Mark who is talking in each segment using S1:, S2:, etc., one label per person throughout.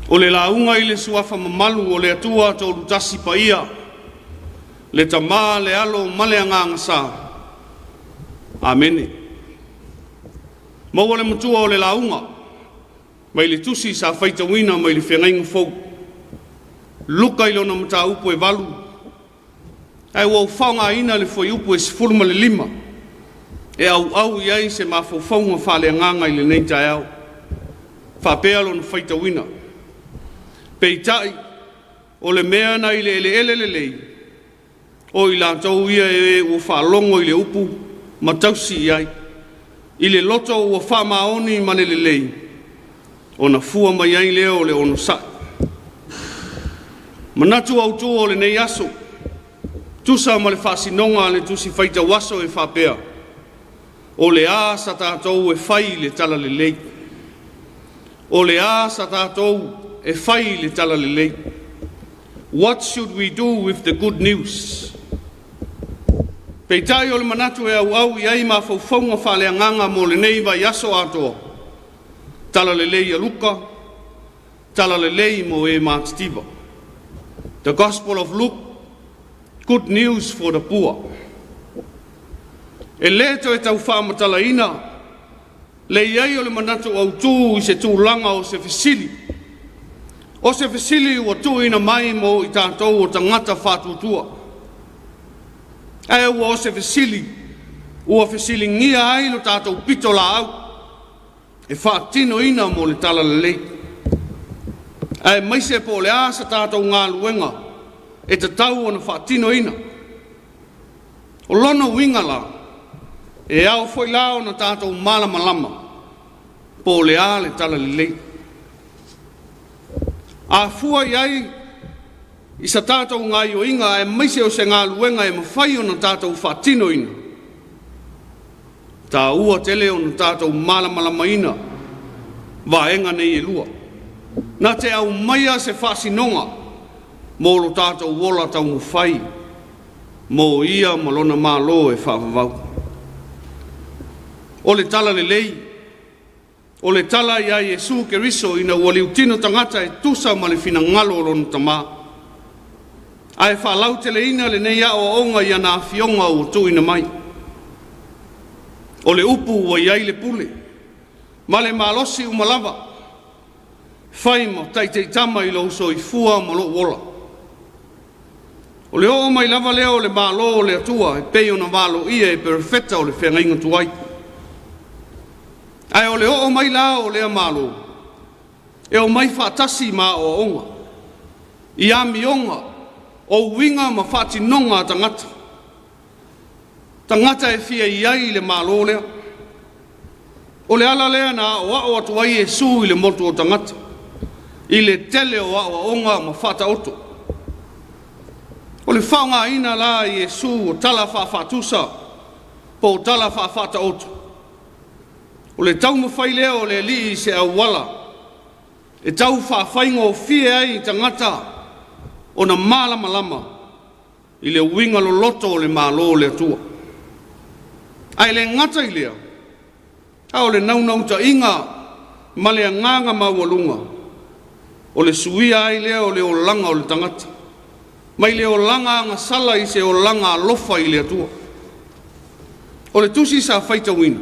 S1: O le launga i le suafa mamalu o le atua tolu tasi pa ia. Le tamā le alo male anganga sa. Amene. Maua le matua o le launga. Mai le tusi sa faita wina mai le whengainga fau. Luka i lona mata upu e walu. Ai wau whaunga ina le foi upu e sifuruma le lima. E au iai se mawhauwhaunga whale nganga i le neita au. Whapea lona faita wina. Peitai, o le mea na i le ele lei. O i la tau ia e o whalongo i le upu, matausi iai. I le loto o whamaoni mane le lei. O na fua mai ai leo le ono sai. Manatu au tu o le nei aso. Tusa ma le whasinonga le tusi faita waso e whapea. O le a sa tātou e whai le tala le lei. O le a sa tātou e whai le tala le lei. What should we do with the good news? Peitai o le manatu e au i ai ma whauwhaunga whale anganga mo le nei vai aso atoa. Tala le lei a Luka, tala le lei mo e mātitiva. The Gospel of Luke, good news for the poor. E leto e tau whamatala ina, le iai o le manatu au tū i se tūlanga o se fesili. O se fesili ua tū ina mai mo i tātou o tangata whātutua. E ua o se fesili, ua fesili ngia ai lo tātou pito la au. E whaatino ina mo le tala le lei. E maise po le asa tātou ngā luenga, e te tau o na whaatino ina. O lono winga la, e au foi lao na tātou malama lama, po le a le tala le lei. A fua iai, i sa tātou ngā io inga, e maise o se ngā luenga e mawhai o na tātou whaatino ina. Tā ua tele o na tātou malama lama ina, vaenga nei e lua. Nā te au maia se whasinonga, mō lo tātou wola tau mwhai, mō ia malona mālo e whawawau. O le tala le lei, o le tala ia Iesu Keriso ina ua liutino tangata e tusa ma le fina ngalo o lona tamā. Ai whalau tele ina le nei a o onga ia nā fionga o tu ina mai. O le upu ua iai le pule, ma le malosi umalava, whai mo taitei tama i lo so i fua ma lo wola. O le o mai lava leo le malo o le atua e peo na malo ia e perfetta o le whengainga tuai. Ai o le o mai la o le malo, e o mai whaatasi ma o onga, i ami onga, o winga ma whaati nonga tangata. Tangata e fia iai le malo lea. O le ala lea na o ao atu ai e su i le motu o tangata. I le tele o ao onga ma whata oto. O le whaunga ina la i e su o tala whawhatusa po tala whawhata oto. O le tau mawhai lea o le li i se au wala. E tau whawhainga o fia ai i tangata o na malama lama i le winga lo loto o le malo le atua. Ai le ngata i lea, au le naunau ta inga, ma le nganga mawalunga, o le suia ai lea o le o langa o le tangata, mai le o langa anga sala i se o langa alofa i le atua. O le tusi sa faita wina,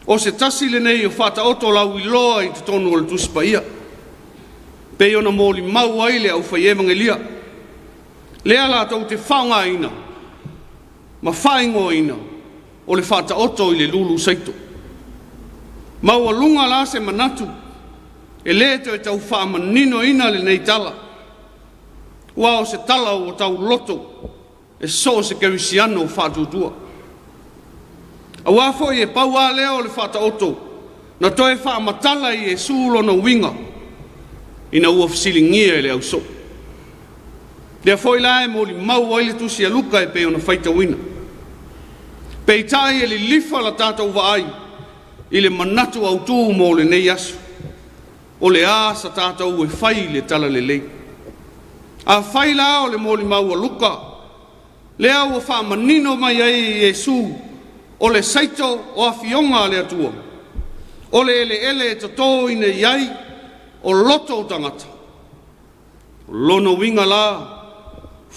S1: o se tasi le nei o fata oto lau i loa i te tonu o le tusi pa ia, pe ona mōli mau ai le au fai evangelia, lea la tau te whaunga ina, ma whaingo ina, o le whata oto i le lulu saito. Maua lunga la se manatu, e leto e tau whaamanino ina le nei tala. Wa o se tala o tau loto, e so se kerisiano o whatutua. A wafo i e paua leo le whata oto, na toe whaamatala i e sulo na winga, ina ua fisilingia e le au so. Lea foi la e mōli mau ai le tusi a luka e peo na whaita wina. Peitai e li lifa la tātou wa ai, i le manatu au tū mō le nei asu. O le a sa tātou e whai le tala le lei. A whai la o le mōli mau a luka, le au a whaamanino mai ai i Iesu, o le saito o a fionga le atua. O le ele e to tō ina iai, o loto o tangata. Lono winga la,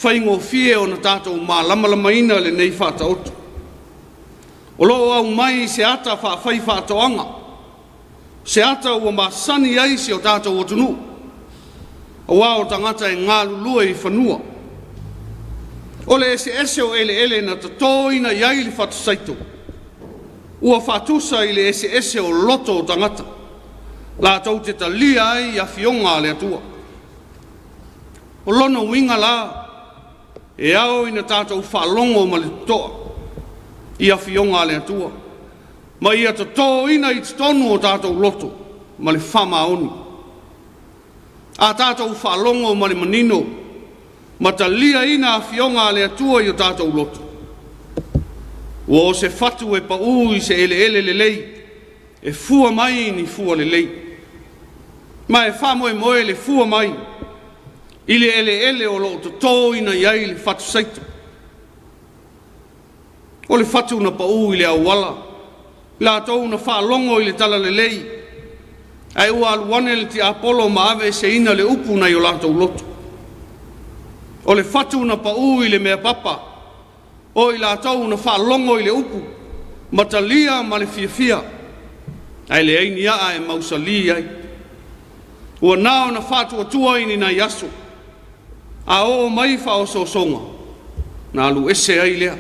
S1: whaingo fie o na tātou mā lama ina le nei whata otu. O loo au mai se ata whai whatoanga. Se ata ua masani aisi o tātou o tunu. O wao tangata e ngā lulua i whanua. Ole ese o ele na tatoina iai li whatu saito. Ua whatusa i le ese o loto o tangata. La tau te talia ai a fionga le atua. O lono winga la, e au ina tātou whalongo ma le toa. Ia fionga le atua. Ma ia tato ina i tonu o tātou loto, ma le whama oni. A tātou whalongo ma le manino, ma ta lia ina a fionga le atua i o tātou loto. Ua o se fatu e pa ui se ele le lei, e fua mai ni fua le lei. Ma e whamoe moe le fua mai, i le ele o lo tato ina iai le fatu saito. O le fatu na pa ui le awala, la tau na whalongo i le tala le lei, ai ua aluane le ti apolo ma ave se ina le upu na i o latou loto. O le fatu na pa ui le mea papa, o i la tau na whalongo i le upu, matalia ma le fia, ai le aini a e mausali ai. Ua nao na fatu atua ini na yaso, a o mai whao songa, na alu ese ai lea.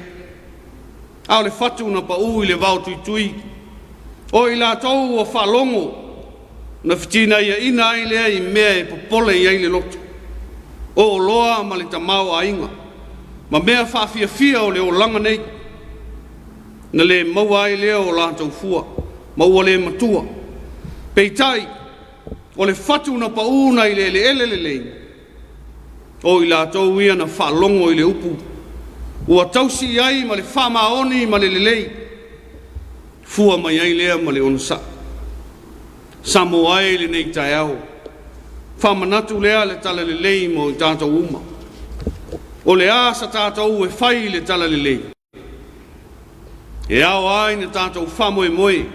S1: A le fatu na pa ui le vau tui, o i la tau o whalongo, na fitina ia ina ai lea i mea e popole i ai le loto. O loa ma le tamau a inga, ma mea whawhia o le o langa nei, na le maua ai lea o la tau fua, maua le matua. Peitai, o le fatu na pa una i le ele, o i la tau ia na whalongo i le upu, ua tausi ai ma le whamaoni ma le lelei, fua mai ai lea ma le onasa. Samoa e le nei tai au, whamanatu lea le tala lelei mo i tātou uma. O le asa tātou e whai le tala lelei. E au ai na tātou whamoe moe,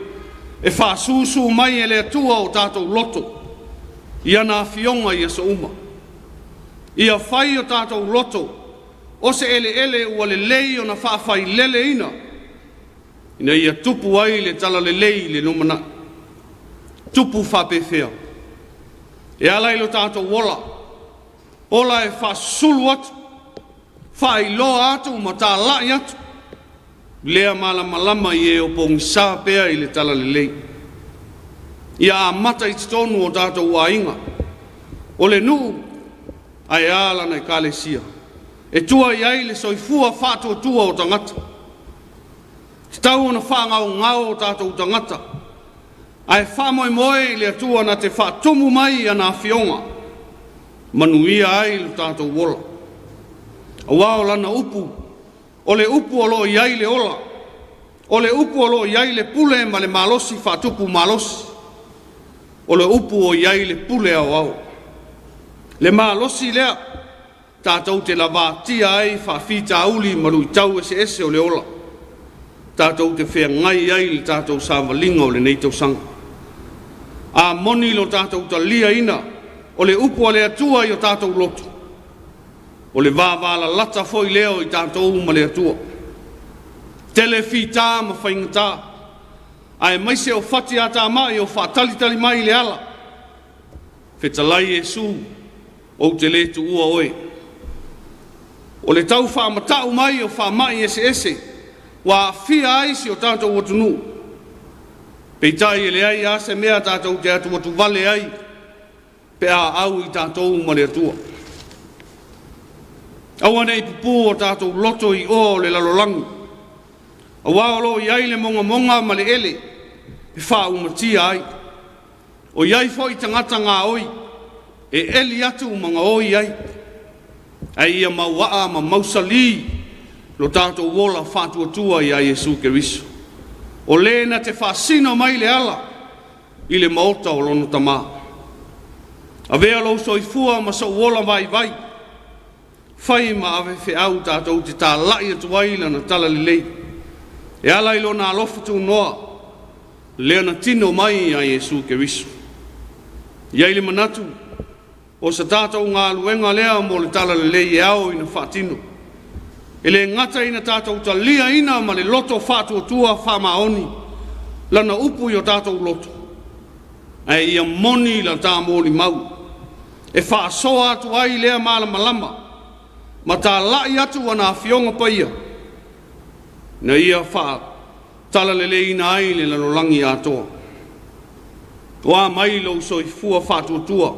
S1: e whasusu mai e le atua o tātou loto, ia nā fionga i asa uma. Ia whai o tātou loto, o se ele ua le lei o na whawhai lele ina. Ina ia tupu ai le tala le lei le numana. Tupu whapewhea. E alai lo tātou wola. Ola e whasulu atu. Whai loa atu ma tā lai atu. Lea malama i e o pongi sā pea i le tala le lei. Ia a mata i tonu o tātou wa inga. O le nuu ai ala na i kālesia. E tua iai le soifua whātua tua o tangata. Te tau na whāngau ngau o tātou tangata. Ai whamoe moe le atua na te whātumu mai ana whionga. Manuia ai le tātou wola. A wao lana upu. O le upu o lo iai le ola. O le upu o lo iai le pule ma le malosi whātupu malosi. O le upu o iai le pule au au. Le malosi lea. Tātou te lavatia ai whawhita uli maru i tau ese o le ola. Tātou te whea ngai ai le tātou sāwalinga o le nei tau sanga. A moni lo tātou ta lia ina o le upu a le atua i o tātou lotu. O le vāwala lata foi leo i tātou ma le atua. Tele whita ma whaingata. Ai maise o whati ata mai o whatalitali mai le ala. Whetalai e su o te le tu ua oe. O le tau whamatau mai o whamai ese, wa fia aisi o tātou watunu. Peitai e le ai ase mea tātou te atu watu vale ai, pe a au i tātou ma le atua. Awane i pupu o tātou loto i o le lalolangi. A wālo i ai le monga ma le ele, pe wha umatia ai. O iai fo i tangata ngā oi, e eli atu mga oi ai. Ai ia mawaa ma mausali lo tātou wola whātua tua i a Jesu Keriso. O lena te whasino mai le ala i le maota o lono tamā. A vea lo soifua ma so wola vai. Whai ma ave whi au tātou te tā lai atu waila na tala li lei. E ala ilo nā lofatu noa lea na tino mai a Jesu Keriso. Iai le manatu, o sa tātou ngā luenga lea mo le tala le lei e au ina whaatino. E le ngata ina tātou ta lia ina ma le loto whātua tua whamaoni, lana upu i o tātou loto. E ia moni la tā mōli mau. E whaasoa atu ai lea malama lama, ma tā lai atu ana whionga paia. Na ia wha tala le ina ai le lalolangi atoa. Wa mai lo soi fua whātua tua,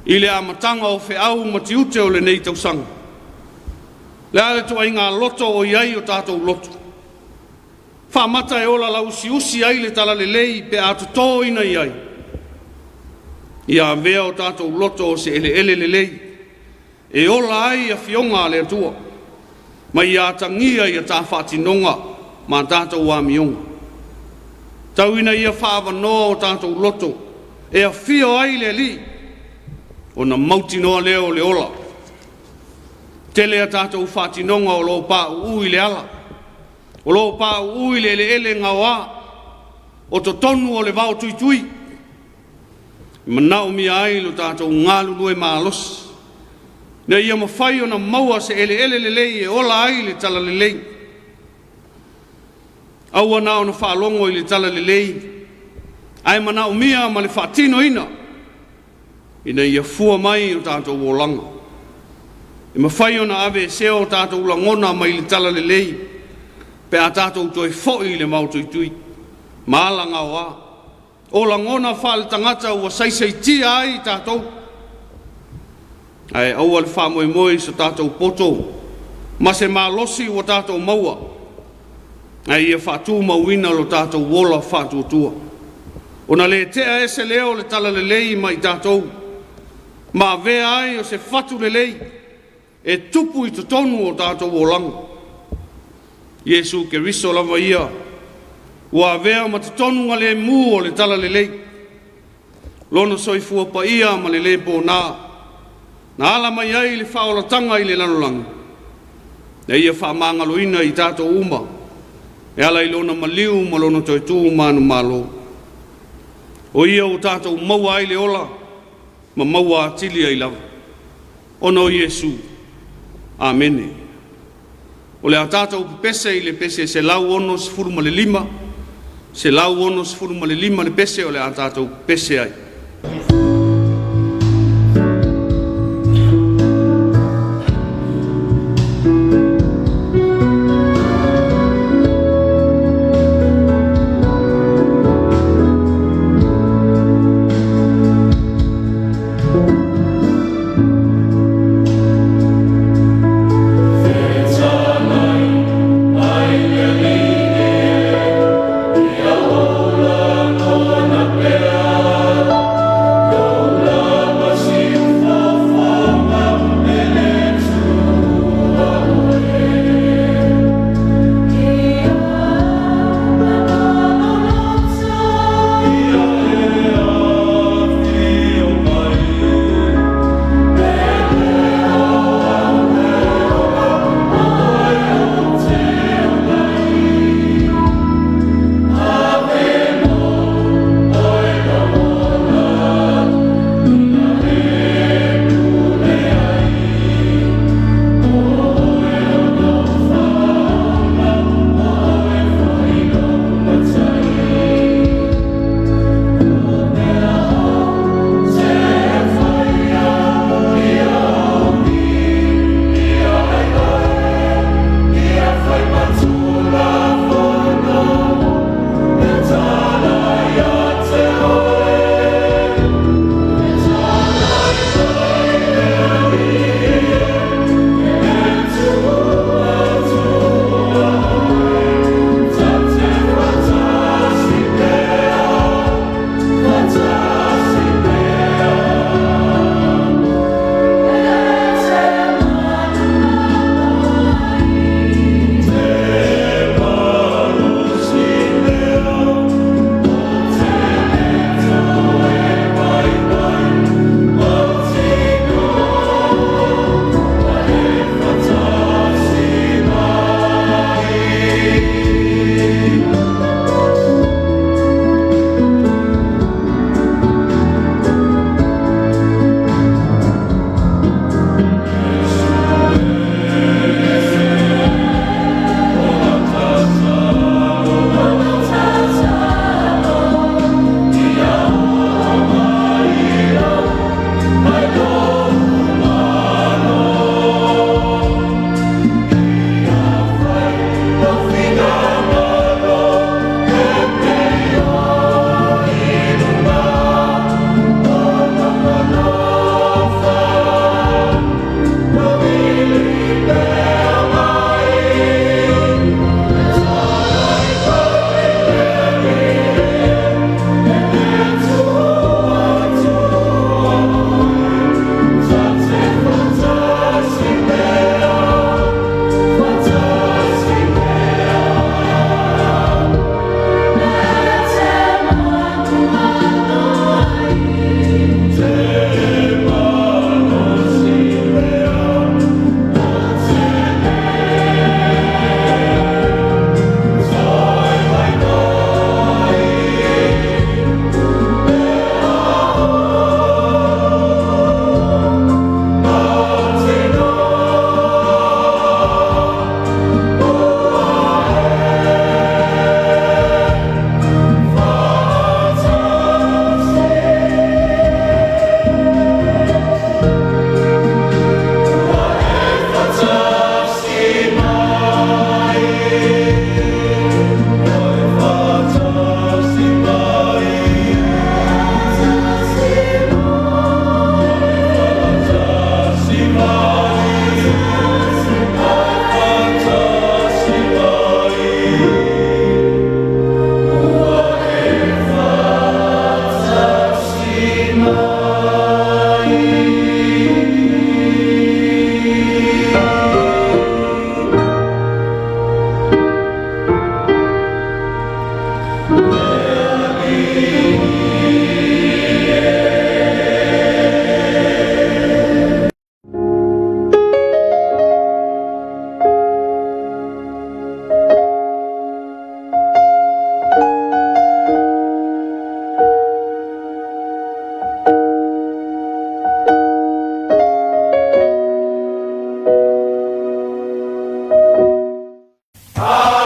S1: i le amatanga o wheau ma tiute o le nei tausanga. Le ale tua inga loto o iai o tātou loto. Whamata e ola lau si usi ai le tala le lei pe atu tō ina iai. Ia vea o tātou loto o se ele le lei. E ola ai a whionga le atua. Ma ia tangia ia tā whātinonga ma tātou wa mionga. Tau ina ia whaavanoa o tātou loto. E a whio ai le li. O na mauti noa leo le ola. Tele a tātou whātinonga o lo pā ui le ala. O lo pā ui le ele ngā wā. O to tonu o le vau tui tui. Manau mi ai lo tātou ngālu lue mālos. Na ia mawhai o na maua se ele le lei e ola ai le tala le lei. Aua nao na whaalongo i le tala le lei. Ai manau mia ma le whaatino ina. Ina ia fua mai o tātou wolanga. I mawhai o na ave seo o tātou langona mai le tala le lei. Pe a tātou toi foi le mautui tui. Maalanga wā. O langona whaale tangata ua saisai tia ai tātou. Ai aua le whamoe moe sa tātou poto. Ma se malosi o tātou maua. Ai ia whātū mauina lo tātou wola whātū tua. O na le tea ese leo le tala le lei mai tātou. Ma vea ai o se whatu le lei. E tupu i te tonu o tātou wolanga. Iesu ke riso lava ia. Ua vea ma te tonu nga le mū o le tala le lei. Lono soifua pa ia ma le le po nā. Na ala mai ai le whaolatanga i le lanolanga. E ia whaamangaloina i tātou uma. E ala i lona maliu ma lona toi tū manu malo. O ia o tātou maua ai le ola. Ma maua atili ai lava. Ono Iesu. Amene. O le a tātou pese i le pese se lau ono se furuma le lima. Se lau ono se furuma le lima le pese o le a tātou pese ai.